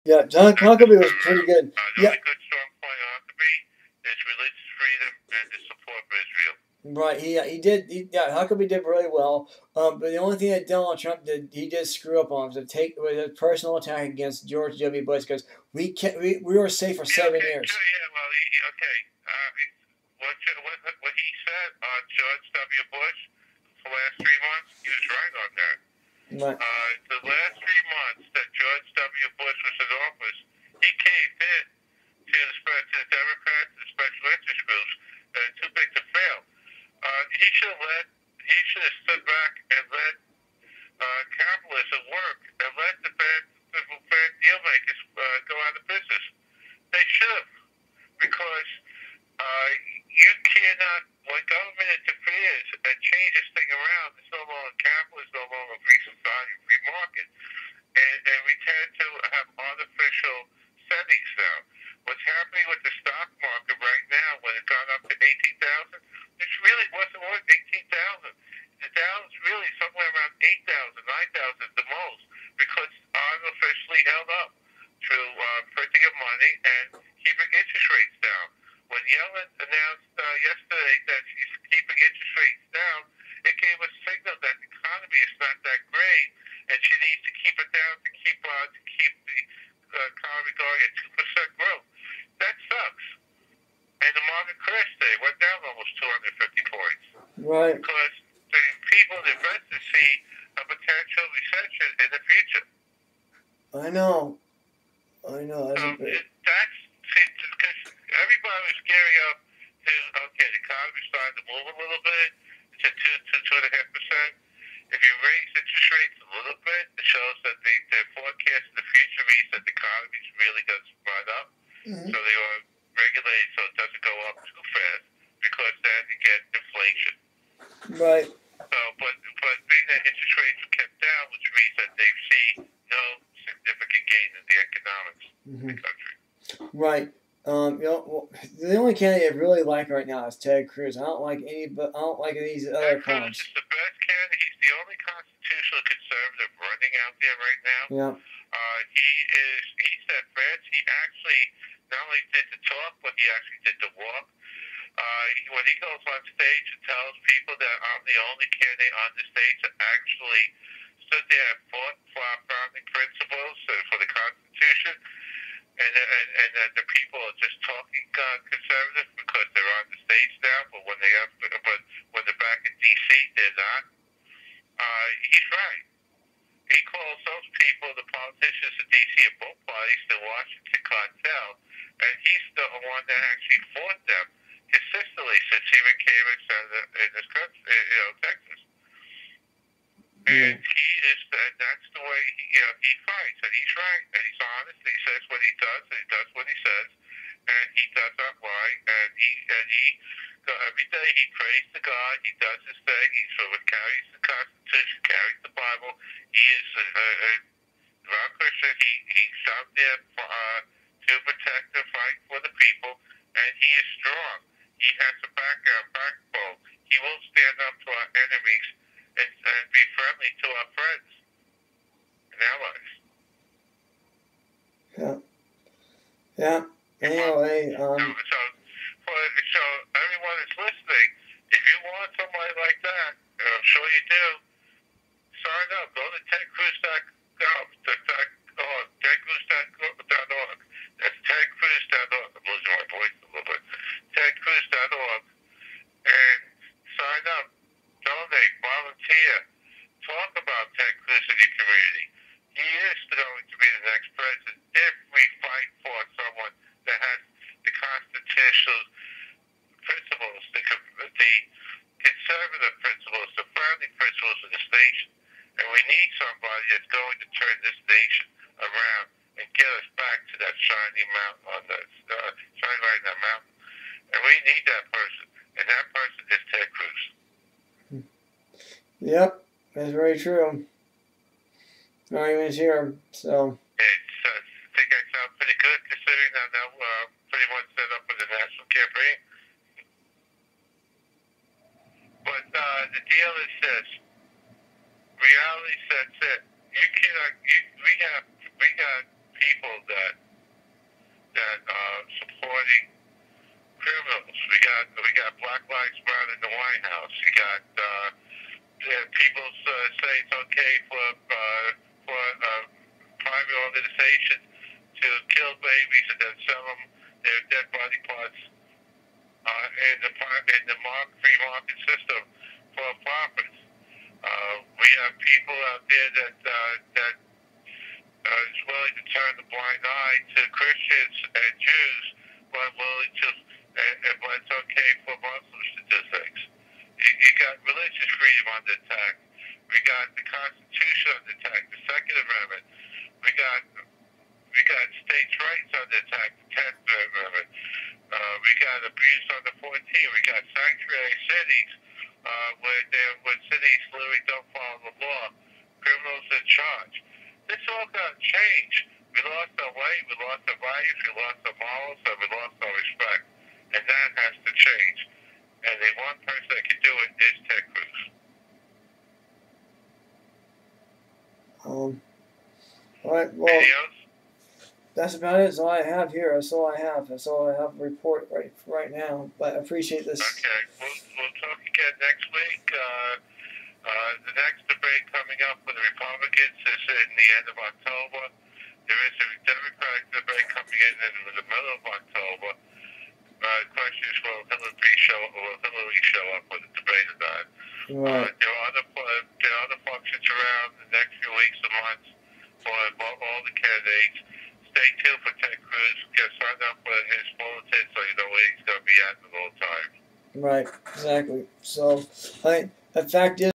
Yeah, John Huckabee was pretty good. The Yeah, only good strong point of Huckabee is religious freedom and the support for Israel. right. Yeah, Huckabee did really well. But the only thing that Donald Trump did, he did screw up on was was a personal attack against George W. Bush because we were safe for Yeah, 7 okay, years. sure, yeah, well, okay. What he said on George W. Bush for the last 3 months, he was right on that. Right. The last 3 months that George W. Bush was in office, he caved in to the Democrats and special interest groups, too big to fail. He should have stood back and let capitalism work and let the bad deal makers go out of business. They should have, because you cannot, when government interferes and changes things around, it's no longer capitalist, no longer free society, free market, and we tend to have artificial settings now. What's happening with the stock market right now, when it got up to 18,000, it really wasn't worth 18,000. The Dow's really somewhere around 8,000, 9,000 at the most, because artificially held up through printing of money and keeping interest rates down. When Yellen announced yesterday that she's keeping interest rates down, it gave a signal that the economy is not that great, and she needs to keep it down to keep the economy going at 2% growth. That sucks. And the market crashed today, went down almost 250 points. Right. Because the people, the investors, see a potential recession in the future. I know. That's because everybody was gearing up to, okay, the economy's starting to move a little bit to 2.5%. If you raise interest rates a little bit, it shows that the forecast in the future means that the economy's really going to run up. Mm-hmm. So they are regulated so it doesn't go up too fast, because then you get inflation. Right. So, but being that interest rates are kept down, which means that they see no significant gain in the economics of the country. Right. The only candidate I really like right now is Ted Cruz. I don't like these other clowns. Ted Cruz is the best candidate. He's the only constitutional conservative running out there right now. Yeah. He's that fast. He actually not only did the talk, but he actually did the walk. When he goes on stage and tells people that I'm the only candidate on the stage that actually stood there and fought for our founding principles for the Constitution, and that the people are just talking conservative because they're on the stage now, but when they're back in D.C., they're not. He's right. He calls those people, the politicians in D.C. of both parties, the Washington cartel, and he's the one that actually fought them consistently since he became a senator in this country, Texas. And that's the way he fights, and he's right, and he's honest, and he says what he does, and he does what he says, and he does not lie, and he every day he prays to God, he does his thing, he sort of carries the Constitution, carries the Bible. He is a devout Christian. He's out there to protect and fight for the people, and he is strong. He has a backbone. He will stand up to our enemies and be friendly to our friends and allies. Yeah. Yeah. Anyway, So everyone that's listening, if you want somebody like that, and I'm sure you do, sign up. Go to tedcruz.com. tedcruz.org. That's tedcruz.org. I'm losing my voice a little bit. tedcruz.org. And sign up. Donate. Volunteer. Talk about Ted Cruz in your community. He is going to be the next president if we fight for someone that has the constitutional principles, the conservative principles, the founding principles of this nation. And we need somebody that's going to turn this nation around and get us back to that shiny mountain, shiny light in that mountain. And we need that person. And that person is Ted Cruz. Yep, that's very true. Not even here, so. I think I sound pretty good considering I'm now pretty much set up for the national campaign. But the deal is this: reality sets in. We got people that supporting criminals. We got Black Lives Matter in the White House. You got people say it's okay for private organizations to kill babies and then sell them their dead body parts in the free market system for profits. We have people out there that is willing to turn a blind eye to Christians and Jews, but willing to, but it's okay for Muslims to do things. You got religious freedom under attack. We got the Constitution under attack, the Second Amendment. We got states' rights under attack, the 10th Amendment. We got abuse under 14. We got sanctuary cities where cities literally don't follow the law. Criminals in charge. This all got changed. We lost our way, we lost our values, we lost our morals, and we lost our respect. And that has to change. And the one person that can do it is Ted Cruz. All right, well, anything else? That's about it. That's all I have here. That's all I have. That's all I have to report right now. But I appreciate this. Okay, we'll talk again next week. The next debate coming up for the Republicans is in the end of October. There is a Democratic debate coming in the middle of October. The question is, will Hillary show up for the debate or not? Right. There are other functions around the next few weeks and months for all the candidates. Stay tuned for Ted Cruz. Get signed up for his bulletin so you know where he's going to be at all time. Right. Exactly. So, the fact is.